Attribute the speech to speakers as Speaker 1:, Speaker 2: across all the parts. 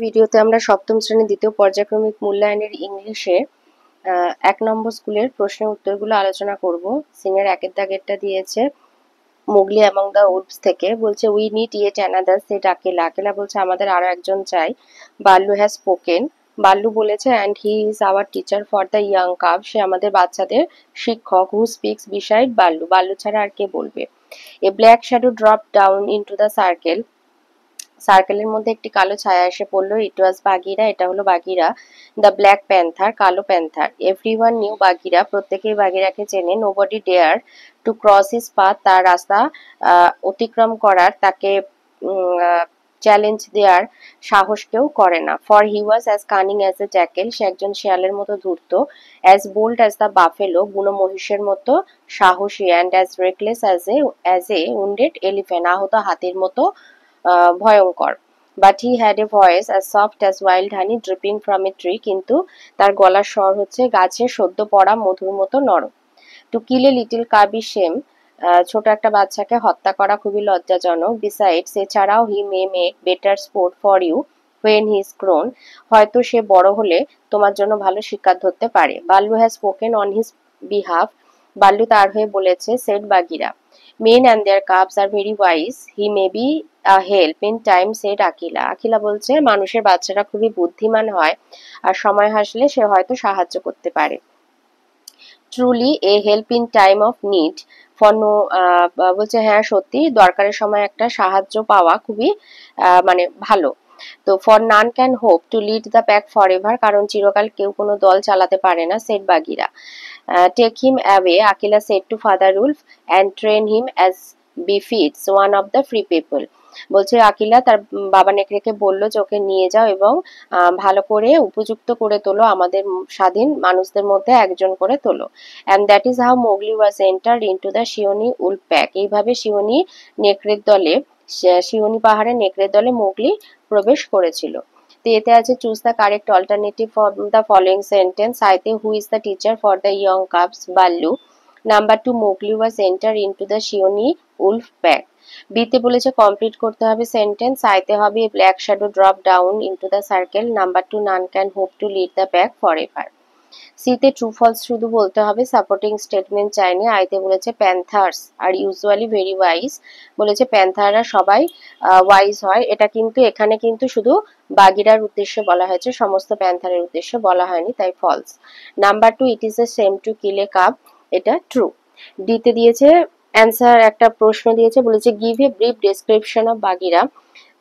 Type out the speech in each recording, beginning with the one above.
Speaker 1: ভিডিওতে আমরা সপ্তম শ্রেণীর দ্বিতীয় পর্যায়ক্রমিক মূল্যায়নের ইংলিশে ১ নম্বর স্কুলের প্রশ্নের উত্তরগুলো আলোচনা করব। সিনের একের দাগেরটা দিয়েছে মোগলি অ্যামং দ্য উলফস থেকে, বলছে we need yet another said Akela. Akela বলছে আমাদের আরো একজন চাই। বাল্লু হ্যাজ স্পোকেন, বাল্লু বলেছে and he is our teacher for the young cub, সে আমাদের বাচ্চাদের শিক্ষক। হু স্পিক্স বিসাইড বাল্লু, বাল্লু ছাড়া আর কে বলবে। A black shadow drop down into the circle, সার্কেলের মধ্যে একটি কালো ছায়া এসে পড়লো। ইট ওয়াজ বাগিরা, এটা হলো বাগিরা। দ্য ব্ল্যাক প্যান্থার, কালো প্যান্থার। এভরিওয়ান নিউ বাগিরা, প্রত্যেকেই বাগিরাকে চেনে। Nobody dare to cross his path, তার রাস্তা অতিক্রম করার, তাকে চ্যালেঞ্জ দেওয়ার সাহস কেউ করে না। For he was as cunning as a jackal, সে একজন শেয়ালের মতো ধূর্ত। As bold as the buffalo, বুনো মহিষের মতো সাহসী। And as reckless as a wounded elephant, আহত হাতির মতো ভয়ঙ্কর। But he had a voice as soft as wild honey dripping from a tree, কিন্তু তার গলার স্বর হচ্ছে গাছে সদ্য পড়া মধুর মতো নরম। To kill a little cub is shame, ছোট একটা বাচ্চাকে হত্যা করা খুবই লজ্জাজনক। বিসাইডস, এছাড়াও he may make better sport for you when he is grown, হয়তো সে বড় হলে তোমার জন্য ভালো শিকার ধরতে পারে। Baloo has spoken on his behalf, Baloo তার হয়ে বলেছে, said Bagheera. Men and their cubs are very wise. He may be a help in time, said Akila. Akila বলছে মানুষের বাচ্চারা খুবই বুদ্ধিমান হয়, আর সময় আসলে সে হয়তো সাহায্য করতে পারে। Truly a help in time of need for no, বলছে হ্যাঁ সত্যি, দরকারের সময় একটা সাহায্য পাওয়া খুবই মানে ভালো। তো for none can hope to lead the pack for ever, কারণ চিরকাল কেউ কোনো দল চালাতে পারে না, said Bagheera. Take him away, Akela said to father wolf, and train him as befits one of the free people. বলছে আকিলা তার বাবা নেকড়েকে বলল যে ওকে নিয়ে যাও এবং ভালো করে উপযুক্ত করে তোলো, আমাদের স্বাধীন মানুষদের মধ্যে একজন করে তোলো। And that is how Mowgli was entered into the Seeonee wolf pack, এইভাবে শিওনি নেকড়ের দলে, শিওনি পাহাড়ের নেকড়ের দলে মোগলি প্রবেশ করেছিল। তো এতে আছে choose the correct alternative for the following sentence. আইতে who is the teacher for the young cubs, Baloo. Number 2, Mowgli was enter into the Seeonee wolf pack. বিতে বলেছে কমপ্লিট করতে হবে সেন্টেন্স। আইতে হবে black shadow drop down into the circle. Number 2, none can hope to lead the pack for ever. সিতে true false শুধু বলতে হবে, সাপোর্টিং স্টেটমেন্ট চাইনি। আইতে বলেছে প্যান্থার্স আর ইউজুয়ালি ভেরি ওয়াইজ, বলেছে প্যান্থাররা সবাই ওয়াইজ হয়। এটা কিন্তু এখানে কিন্তু শুধু বাগিরার উদ্দেশ্যে বলা হয়েছে, সমস্ত প্যান্থারের উদ্দেশ্যে বলা হয়নি, তাই false. Number 2, it is a shame to kill a cub, এটা ট্রু। ডিতে দিয়েছে অ্যান্সার, একটা প্রশ্ন দিয়েছে, বলেছে give a brief description of Bagheera.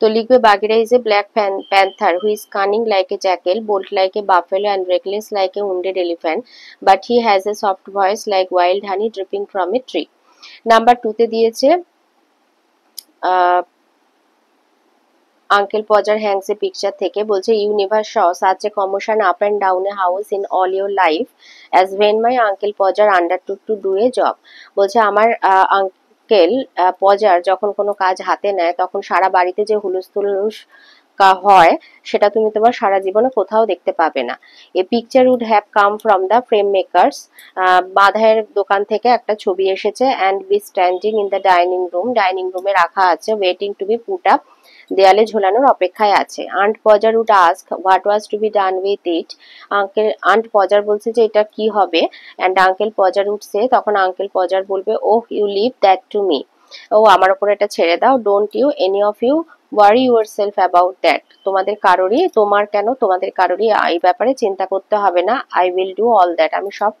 Speaker 1: তো লিখবে Bagheera is a black panther who is cunning like a jackal, bold like a buffalo, and reckless like a wounded elephant, but he has a soft voice like wild honey dripping from a tree. Number 2তে দিয়েছে uncle পজার hangs a picture থেকে, বলছে you never saw such a commotion up and down a house in all your life as when my uncle Podger undertook to do a job. বলছে আমার uncle পজার যখন কোনো কাজ হাতে নেয় তখন সারা বাড়িতে যে হুলুস্থুলুস হয় সেটা তুমি তোমার সারা জীবনে কোথাও দেখতে পাবে না। A picture would have come from the frame makers, বাঁধাইয়ের দোকান থেকে একটা ছবি এসেছে। And be standing in the dining room, dining রুমে রাখা আছে। Waiting to be put up, দেয়ালে ঝোলানোর অপেক্ষায় আছে। Aunt Podger would ask what was to be done with it, Aunt Podger বলছে যে এটা কি হবে। And Uncle Podger would say, তখন আঙ্কেল পজার বলবে oh you leave that two me, ও আমার উপর এটা ছেড়ে দাও। Don't you any of you worry yourself about that, তোমাদের কারোরই, তোমার কেন, তোমাদের কারোরই এই ব্যাপারে চিন্তা করতে হবে না। I will do all that, আমি সব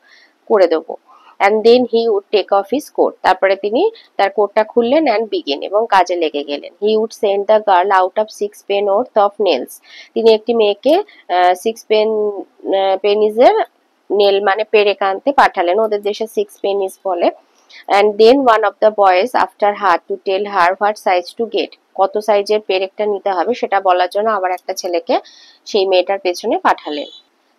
Speaker 1: করে দেবো। And then he would take off his coat, তারপরে তিনি তার কোটটা খুললেন অ্যান্ড বিগিন, এবং কাজে লেগে গেলেন। He would send the girl out of 6 pennyworth of nails, তিনি একটি মেয়েকে 6 পেনিজের নেল মানে পেরেক আনতে পাঠালেন, ওদের দেশে 6 পেনিস বলে। and then one of the boys after her to tell her what size to get, কত সাইজের পেরেকটা নিতে হবে সেটা বলার জন্য আবার একটা ছেলেকে সেই মেয়েটার পেছনে পাঠালেন।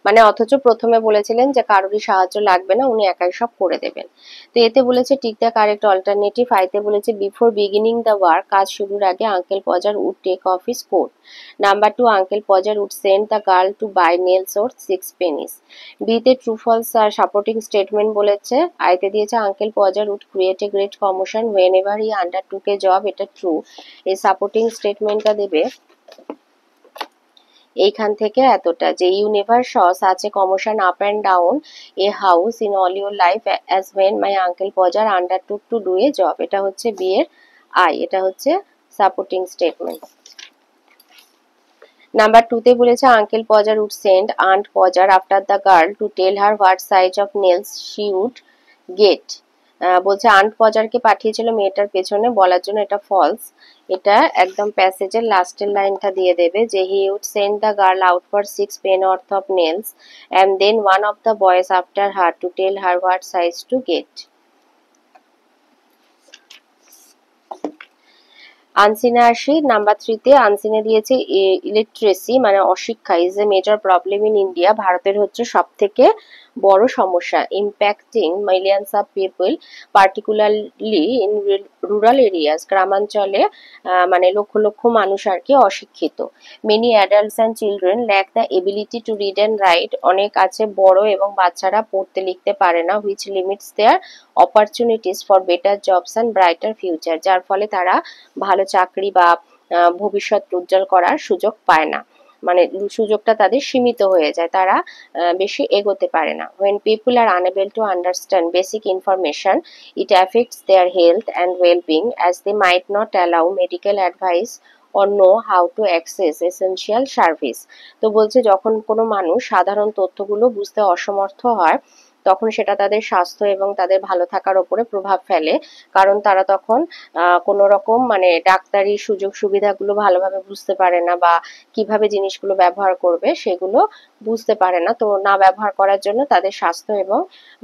Speaker 1: মানে অথচ প্রথমে বলেছিলেন যে কারোরই সাহায্য লাগবে না, উনি একাই সব করে দেবেন। তো এতে বলেছে টিক দ্য কারেক্ট অল্টারনেটিভ। আইতে বলেছে বিফোর বিগিনিং দ্য ওয়ার্ক, কাজ শুরুর আগে uncle Podger would take off his coat. Number 2, uncle Podger would send the girl to buy nails or 6 pennies. বিতে ট্রু ফলস আর সাপোর্টিং স্টেটমেন্ট বলেছে। আইতে দিয়েছে uncle Podger would create a great commotion whenever he undertook a job, এটা true. এই supporting স্টেটমেন্টটা দেবে এইখান থেকে এতটা যে you never saw such a commotion up and down a house in all your life as when my uncle Podger undertook to do a job. এটা হচ্ছে বি এর আই, এটা হচ্ছে সাপোর্টিং স্টেটমেন্ট। নাম্বার 2 তে বলেছে uncle Podger would send aunt Podger after the girl to tell her what size of nails she would get. বলছে aunt পজারকে পাঠিয়েছিল মেয়েটার পেছনে বলার জন্য, এটা ফলস। এটা একদম প্যাসেজের লাস্টের লাইনটা দিয়ে দেবে যে he would send the girl out for 6 pen'orth of nails and then one of the boys after her to tell her what size to get. আনসিনে আসি। নাম্বার 3 তে আনসিনে দিয়েছে ইলিটারেসি মানে অশিক্ষা is a major problem in India. ভারতের হচ্ছে সব থেকে বড় সমস্যা, impacting millions of people particularly in rural areas. গ্রামাঞ্চলে মানে লক্ষ লক্ষ মানুষ আর কি অশিক্ষিত। Many adults and children lack the ability to read and write. অনেক আছে বড় এবং বাচ্চারা পড়তে লিখতে পারে না, which limits their opportunities for better jobs and brighter future. যার ফলে তারা ভালো চাকরি বা ভবিষ্যৎ উজ্জ্বল করার সুযোগ পায় না, মানে সুযোগটা তাদের সীমিত হয়ে যায়, তারা বেশি এগোতে পারে না। when people are unable to understand basic information it affects their health and well-being as they might not allow medical advice or know how to access essential service। তো বলছে যখন কোনো মানুষ সাধারণ তথ্যগুলো বুঝতে অসমর্থ হয় তখন সেটা তাদের স্বাস্থ্য এবং তাদের ভালো থাকার উপরে প্রভাব ফেলে, কারণ তারা তখন কোনো রকম মানে ডাক্তারি সুযোগ সুবিধাগুলো ভালোভাবে বুঝতে পারে না বা কিভাবে জিনিসগুলো ব্যবহার করবে সেগুলো বুঝতে পারে না। তো না ব্যবহার করার জন্য তাদের স্বাস্থ্য এবং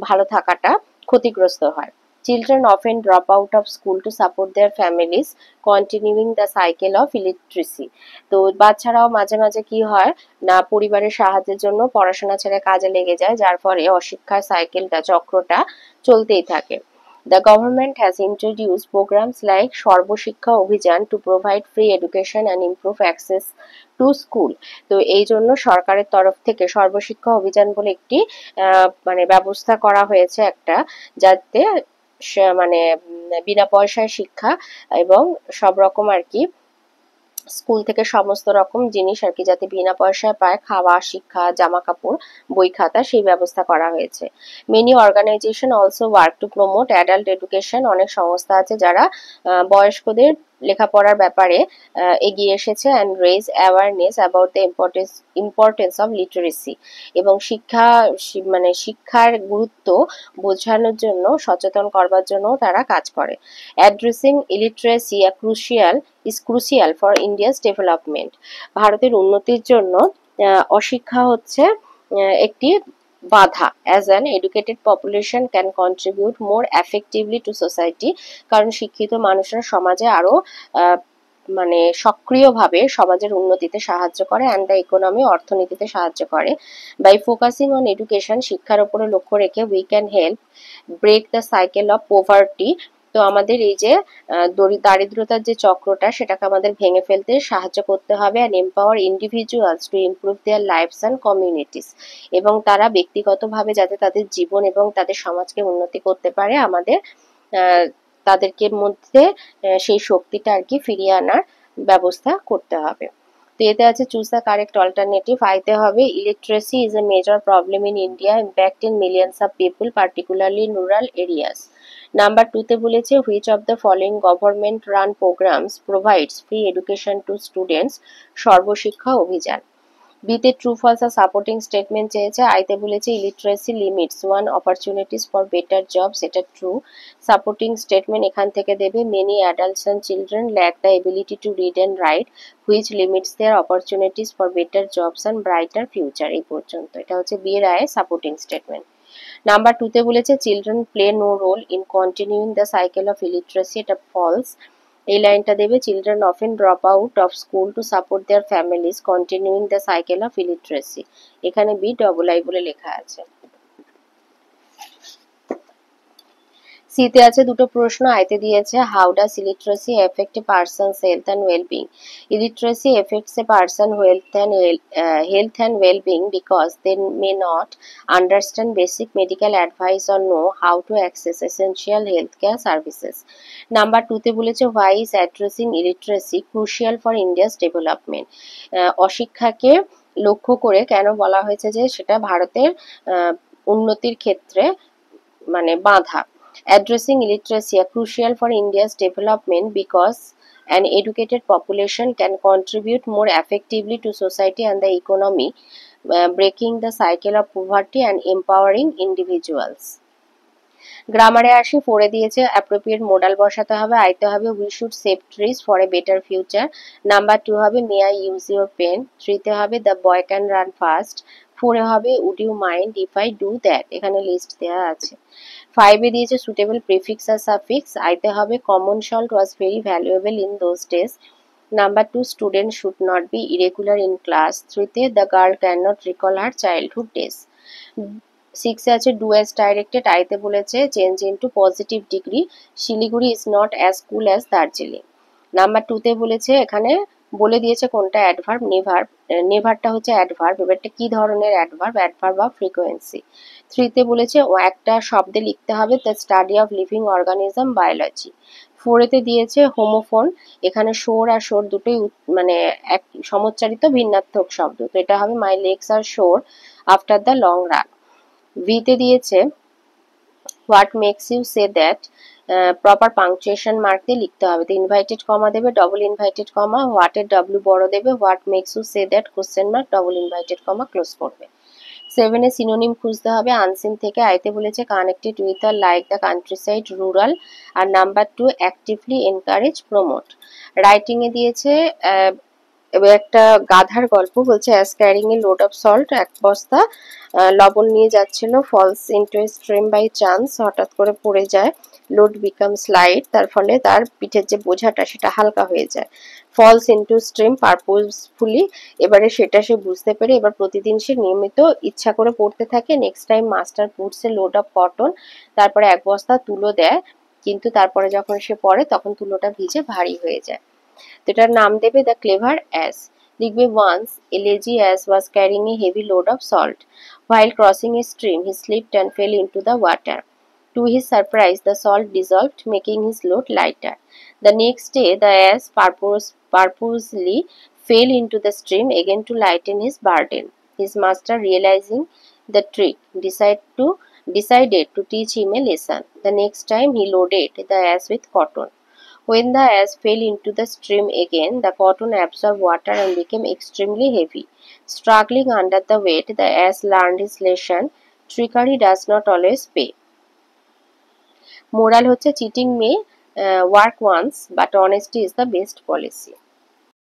Speaker 1: ভালো থাকাটা ক্ষতিগ্রস্ত হয়। Children often drop out of school to support their families, continuing the cycle of illiteracy। তো বাচ্চারাও মাঝে মাঝে কি হয় না পরিবারের সাহায্যের জন্য পড়াশোনা ছেড়ে কাজে লেগে যায়, যার ফলে অশিক্ষার সাইকেলটা চক্রটা চলতেই থাকে। The government has introduced programs like সর্ব শিক্ষা অভিযান to provide free education and improve access to school। তো এই জন্য সরকারের তরফ থেকে সর্বশিক্ষা অভিযান বলে একটি মানে ব্যবস্থা করা হয়েছে একটা, যাতে মানে বিনা পয়সায় শিক্ষা এবং সব রকম আর কি স্কুল থেকে সমস্ত রকম জিনিস আর কি যাতে বিনা পয়সায় পায়, খাওয়া, শিক্ষা, জামা কাপড়, বই খাতা, সেই ব্যবস্থা করা হয়েছে। Many organization also work to promote adult education. অনেক সংস্থা আছে যারা বয়স্কদের লেখাপড়ার ব্যাপারে এগিয়ে এসেছে and raise awareness about the importance of literacy. এবং মানে শিক্ষার গুরুত্ব বোঝানোর জন্য, সচেতন করবার জন্য তারা কাজ করে। Addressing illiteracy is crucial for India's development। ভারতের উন্নতির জন্য অশিক্ষা হচ্ছে একটি বাধা। as an educated population can contribute more effectively to society। কারণ শিক্ষিত মানুষরা সমাজে আরো মানে সক্রিয়ভাবে সমাজের উন্নতিতে সাহায্য করে and the economy অর্থনীতিতে সাহায্য করে। by focusing on education শিক্ষার উপরে লক্ষ্য রেখে we can help break the cycle of poverty। তো আমাদের এই যে দারিদ্রতার যে চক্রটা সেটাকে আমাদের ভেঙে ফেলতে সাহায্য করতে হবে and empower individuals to improve their lives and communities। এবং তারা ব্যক্তিগতভাবে যাতে তাদের জীবন এবং তাদের সমাজকে উন্নতি করতে পারে, আমাদের তাদেরকে মধ্যে সেই শক্তিটা আর কি ফিরিয়ে আনার ব্যবস্থা করতে হবে। তো এতে আছে চুজ দ্য কারেক্ট অল্টারনেটিভ। আইতে হবে illiteracy is a major problem in India, impacting millions of people particularly in rural areas. Number 2 তে বলেছে which of the following government run programs provides free education to students. Sarva Shiksha Abhiyan. বিতে true false আর supporting statement চেয়েছে। আইতে বলেছে illiteracy limits one opportunities for better jobs, এটা true. Supporting statement এখান থেকে দেবে many adults and children lack the ability to read and right which limits their opportunities for better jobs and brighter future. এই পর্যন্ত এটা হচ্ছে বিয়ের আয়ে সাপোর্টিং স্টেটমেন্ট। নাম্বার 2 তে বলেছে children play no role in continuing the cycle of illiteracy, এটা false. এই লাইনটা দেবে children often drop out of school to support their families continuing the cycle of illiteracy. এখানে বি ডবল আই বলে লেখা আছে। সিতে আছে দুটো প্রশ্ন, আইতে দিয়েছে how does illiteracy affect a person's health and wellbeing. Illiteracy affects a person health and well-being because they may not understand basic medical advice or know how to access essential healthcare services. Number 2 তে বলেছে why is addressing illiteracy crucial for India's development। অশিক্ষাকে লক্ষ্য করে কেন বলা হয়েছে যে সেটা ভারতের উন্নতির ক্ষেত্রে মানে বাধা। Addressing illiteracy are crucial for India's development because an educated population can contribute more effectively to society and the economy, breaking the cycle of poverty and empowering individuals. গ্রামারে আসি, পড়ে দিয়েছে অ্যাপ্রোপ্রিয়েট মোডাল বসাতে হবে, আইতে হবে we should save trees for a better future. Number 2 হবে may I use your pen. 3 তে হবে the boy can run fast. 4 এ হবে would you mind if I do that, এখানে লিস্ট দেওয়া আছে। 5 এ দিয়েছে সুটেবল প্রিফিক্স আর সাফিক্স, আইতে হবে common salt was very valuable in those days. Number 2 student should not be irregular in class. 3 তে the girl can not recall her childhood days. 6 এ আছে do as directed, আইতে বলেছে change into positive degree, Siliguri is not as cool as Darjeeling. Number 2 তে বলেছে এখানে বলে দিয়েছে কোনটা অ্যাডভার্ব, নেভার্ব। নেভারটা হচ্ছে অ্যাডভার্ব, এবারটা কি ধরনের অ্যাডভার্ব, অ্যাডভার্ব অফ ফ্রিকোয়েন্সি। 3 তে বলেছে একটা শব্দে লিখতে হবে the study of living organism biology. 4 এতে দিয়েছে হোমোফোন, এখানে শোর আর শোর দুটোই মানে এক সমচ্চারিত ভিন্নার্থক শব্দ, তো এটা হবে মাই লেগস আর শোর আফটার দ্য লং রান। ভিতে দিয়েছে what makes you say that, proper punctuation mark দিয়ে লিখতে হবে, তো ইনভাইটেড কমা দেবে, ডবল ইনভাইটেড কমা, হোয়াটের ডব্লিউ বড় দেবে, what makes you say that question mark, double inverted comma close করবে। 7 এ সিনোনিম খুঁজতে হবে, আনসিন থেকে আইতে বলেছে কানেক্টেড উইথ আর লাইক দ্য কান্ট্রিসাইড রুরাল। আর number 2 actively encourage promote. Writing এ দিয়েছে এবার একটা গাধার গল্প, বলছে as carrying a load of salt, এক বস্তা লবণ নিয়ে যাচ্ছিল, falls into a stream by chance, হঠাৎ করে পড়ে যায়, লোড বিকামস লাইট, তার ফলে তার পিঠের যে বোঝাটা সেটা হালকা হয়ে যায়। ফলস ইনটু স্ট্রিম পারপোজফুলি, এবারে সেটা সে বুঝতে পেরে এবার প্রতিদিন সে নিয়মিত ইচ্ছা করে পড়তে থাকে। Next time master puts A load of cotton, তারপরে এক বস্তা তুলো দেয়, কিন্তু তারপরে যখন সে পড়ে তখন তুলোটা ভিজে ভারী হয়ে যায়। তো এটার নাম দেবে দ্য ক্লেভার অ্যাস। লিখবে once a lazy ass was carrying a heavy load of salt, while crossing a stream he slipped and fell into the water. To his surprise the salt dissolved, making his load lighter. The next day the ass purposely fell into the stream again to lighten his burden. His master, realizing the trick, decided to teach him a lesson. The next time he loaded the ass with cotton. When the ass fell into the stream again, the cotton absorbed water and became extremely heavy. Struggling under the weight, the ass learned his lesson. Trickery does not always pay. Moral হচ্ছে cheating may work once, but honesty is the best policy.